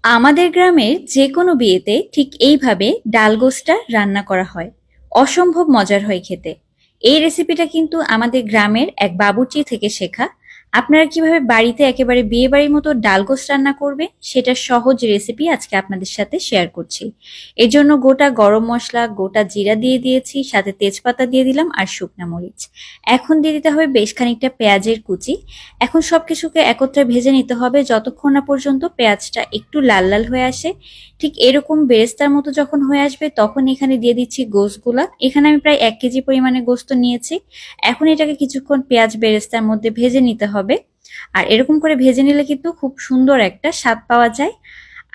আমাদের গ্রামের যে কোনো বিয়েতে ঠিক এইভাবে ডাল গোশটা রান্না করা হয়। অসম্ভব মজার হয় খেতে। এই রেসিপিটা কিন্তু আমাদের গ্রামের এক বাবুর্চি থেকে শেখা। আপনারা কিভাবে বাড়িতে একেবারে বিয়ে বাড়ির মতো ডাল গোশ রান্না করবে সেটার সহজ রেসিপি আজকে আপনাদের সাথে শেয়ার করছি। এর জন্য গোটা গরম মশলা, গোটা জিরা দিয়ে দিয়েছি, সাথে তেজপাতা দিয়ে দিলাম আর শুকনা মরিচ। এখন দিয়ে দিতে হবে বেশ খানিকটা পেঁয়াজের কুচি। এখন সবকিছুকে একত্রে ভেজে নিতে হবে যতক্ষণ না পর্যন্ত পেঁয়াজটা একটু লাল লাল হয়ে আসে। ঠিক এরকম বেরেস্তার মতো যখন হয়ে আসবে তখন এখানে দিয়ে দিচ্ছি গোশগুলা। এখানে আমি প্রায় 1 কেজি পরিমাণে গোশত নিয়েছি। এখন এটাকে কিছুক্ষণ পেঁয়াজ বেরেস্তার মধ্যে ভেজে নিতে হবে। আর এরকম করে ভেজে নিলে কিন্তু খুব সুন্দর একটা স্বাদ পাওয়া যায়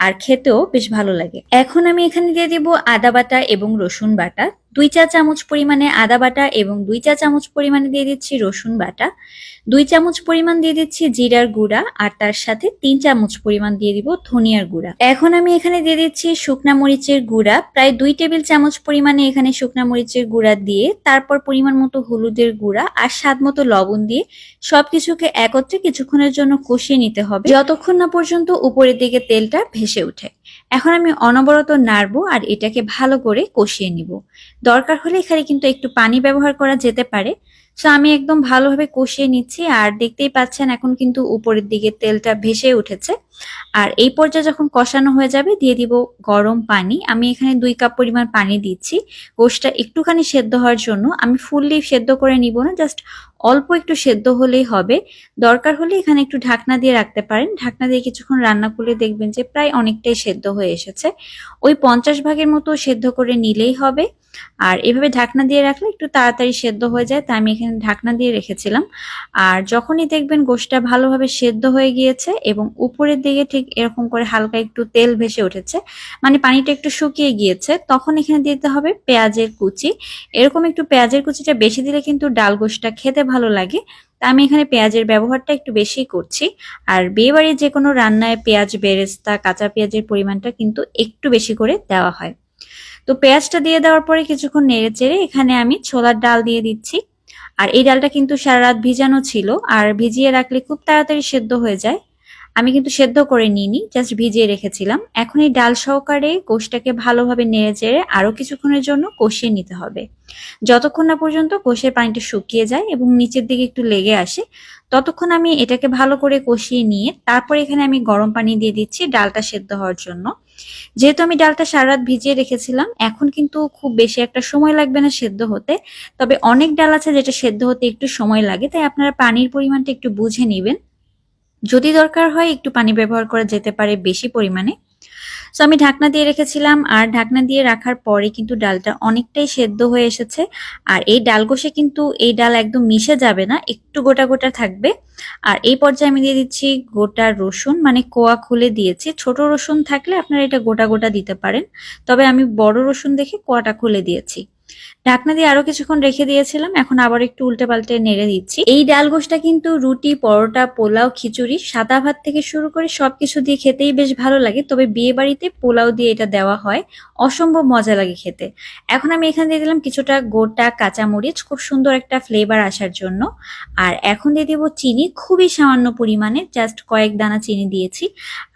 আর খেতেও বেশ ভালো লাগে। এখন আমি এখানে দিয়ে দিব আদা বাটা এবং রসুন বাটা। 2 চা চামচ পরিমাণে আদা বাটা এবং 2 চা চামচ পরিমাণে দিয়ে দিচ্ছি রসুন বাটা। 2 চামচ পরিমাণ দিয়ে দিচ্ছি জিরার গুঁড়া আর তার সাথে 3 চামচ পরিমাণ দিয়ে দিব ধনিয়ার গুঁড়া। এখন আমি এখানে দিয়ে দিচ্ছি শুকনা মরিচের গুঁড়া, প্রায় 2 টেবিল চামচ পরিমাণে এখানে শুকনা মরিচের গুঁড়া দিয়ে তারপর পরিমাণ মতো হলুদের গুঁড়া আর স্বাদ মতো লবণ দিয়ে সবকিছুকে একত্রে কিছুক্ষণের জন্য কষিয়ে নিতে হবে যতক্ষণ না পর্যন্ত উপরের দিকে তেলটা ভেসে ওঠে। এখন আমি অনবরত নাড়বো আর এটাকে ভালো করে কষিয়ে নিব। দরকার হলে এখানে কিন্তু একটু পানি ব্যবহার করা যেতে পারে। সো আমি একদম ভালোভাবে কষিয়ে নিচ্ছি আর দেখতেই পাচ্ছেন এখন কিন্তু উপরের দিকে তেলটা ভেসে উঠেছে। আর এই পর্যায়ে যখন কষানো হয়ে যাবে দিয়ে দিব গরম পানি। আমি এখানে 2 কাপ পরিমাণ পানি দিচ্ছি গোশটা একটুখানি সেদ্ধ হওয়ার জন্য। আমি ফুললি সেদ্ধ করে নিব না, জাস্ট অল্প একটু সেদ্ধ হলেই হবে। দরকার হলে এখানে একটু ঢাকনা দিয়ে রাখতে পারেন। ঢাকনা দিয়ে কিছুক্ষণ রান্না করলে দেখবেন যে প্রায় অনেকটাই সেদ্ধ হয়ে এসেছে। ওই 50 ভাগের মতো সেদ্ধ করে নিলেই হবে। আর এভাবে ঢাকনা দিয়ে রাখলে একটু তাড়াতাড়ি সেদ্ধ হয়ে যায়, তাই আমি এখানে ঢাকনা দিয়ে রেখেছিলাম। আর যখনই দেখবেন গোশটা ভালোভাবে সেদ্ধ হয়ে গিয়েছে এবং উপরের দিকে ঠিক এরকম করে হালকা একটু তেল ভেসে উঠেছে, মানে পানিটা একটু শুকিয়ে গিয়েছে, তখন এখানে দিতে হবে পেঁয়াজের কুচি। এরকম একটু পেঁয়াজের কুচিটা বেশি দিলে কিন্তু ডাল গোশটা খেতে ভালো লাগে। তা আমি এখানে পেঁয়াজের ব্যবহারটা একটু বেশি করছি। আর বিয়ে বাড়ির যে কোনো রান্নায় পেঁয়াজ বেরেস্তা কাঁচা পেঁয়াজের পরিমাণটা কিন্তু একটু বেশি করে দেওয়া হয়। তো পেঁয়াজটা দিয়ে দেওয়ার পরে কিছুক্ষণ নেড়ে চেড়ে এখানে আমি ছোলার ডাল দিয়ে দিচ্ছি। আর এই ডালটা কিন্তু সারা রাত ভিজানো ছিল, আর ভিজিয়ে রাখলে খুব তাড়াতাড়ি সেদ্ধ হয়ে যায়। আমি কিন্তু সেদ্ধ করে নিইনি, জাস্ট ভিজিয়ে রেখেছিলাম। এখন এই ডাল সহকারে গোশটাকে ভালোভাবে নেড়ে চেড়ে আরো কিছুক্ষণের জন্য কষিয়ে নিতে হবে যতক্ষণ না পর্যন্ত গোশের পানিটা শুকিয়ে যায় এবং নিচের দিকে একটু লেগে আসে। ততক্ষণ আমি এটাকে ভালো করে কষিয়ে নিয়ে তারপর এখানে আমি গরম পানি দিয়ে দিচ্ছি ডালটা সেদ্ধ হওয়ার জন্য। যেহেতু আমি ডালটা সারা রাত ভিজিয়ে রেখেছিলাম, এখন কিন্তু খুব বেশি একটা সময় লাগবে না সেদ্ধ হতে। তবে অনেক ডাল আছে যেটা সেদ্ধ হতে একটু সময় লাগে, তাই আপনারা পানির পরিমাণটা একটু বুঝে নেবেন। যদি দরকার হয় একটু পানি ব্যবহার করা যেতে পারে বেশি পরিমাণে। সো আমি ঢাকনা দিয়ে রেখেছিলাম আর ঢাকনা দিয়ে রাখার পরে কিন্তু ডালটা অনেকটাই সেদ্ধ হয়ে এসেছে। আর এই ডাল কষে কিন্তু এই ডাল একদম মিশে যাবে না, একটু গোটা গোটা থাকবে। আর এই পর্যায়ে আমি দিয়ে দিচ্ছি গোটা রসুন, মানে কোয়া খুলে দিয়েছি। ছোট রসুন থাকলে আপনারা এটা গোটা গোটা দিতে পারেন, তবে আমি বড় রসুন দেখে কোয়াটা খুলে দিয়েছি। ঢাকনা দিয়ে আরো কিছুক্ষণ রেখে দিয়েছিলাম, এখন আবার একটু উল্টে পাল্টে নেড়ে দিচ্ছি। এই ডাল গোশটা কিন্তু রুটি, পরোটা, পোলাও, খিচুড়ি, সাদা ভাত থেকে শুরু করে সবকিছু দিয়ে খেতেই বেশ ভালো লাগে। তবে বিয়ে বাড়িতে পোলাও দিয়ে এটা দেওয়া হয়, অসম্ভব মজা লাগে খেতে। এখন আমি এখানে দিয়ে দিলাম কিছুটা গোটা কাঁচামরিচ, খুব সুন্দর একটা ফ্লেভার আসার জন্য। আর এখন দিয়ে দিব চিনি, খুবই সামান্য পরিমাণে, জাস্ট কয়েক দানা চিনি দিয়েছি।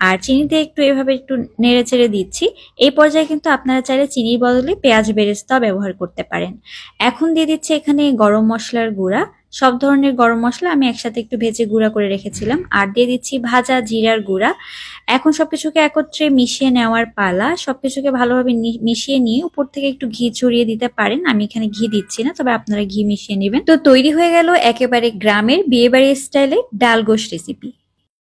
আর চিনিতে একটু এভাবে একটু নেড়ে চেড়ে দিচ্ছি। এই পর্যায়ে কিন্তু আপনারা চাইলে চিনির বদলে পেঁয়াজ বেরেস্তা ব্যবহার করতে পারেন। এখন দিয়ে দিচ্ছি এখানে গরম মশলার গুঁড়া। সব ধরনের গরম মশলা আমি একসাথে একটু ভেজে গুঁড়া করে রেখেছিলাম। আর দিয়ে দিচ্ছি ভাজা জিরার গুঁড়া। এখন সবকিছুকে একত্রে মিশিয়ে নেওয়ার পালা। সবকিছুকে ভালোভাবে মিশিয়ে নিয়ে উপর থেকে একটু ঘি ছড়িয়ে দিতে পারেন। আমি এখানে ঘি দিচ্ছি না, তবে আপনারা ঘি মিশিয়ে নেবেন। তো তৈরি হয়ে গেল একেবারে গ্রামের বিয়েবাড়ির স্টাইলে ডাল গোশ রেসিপি।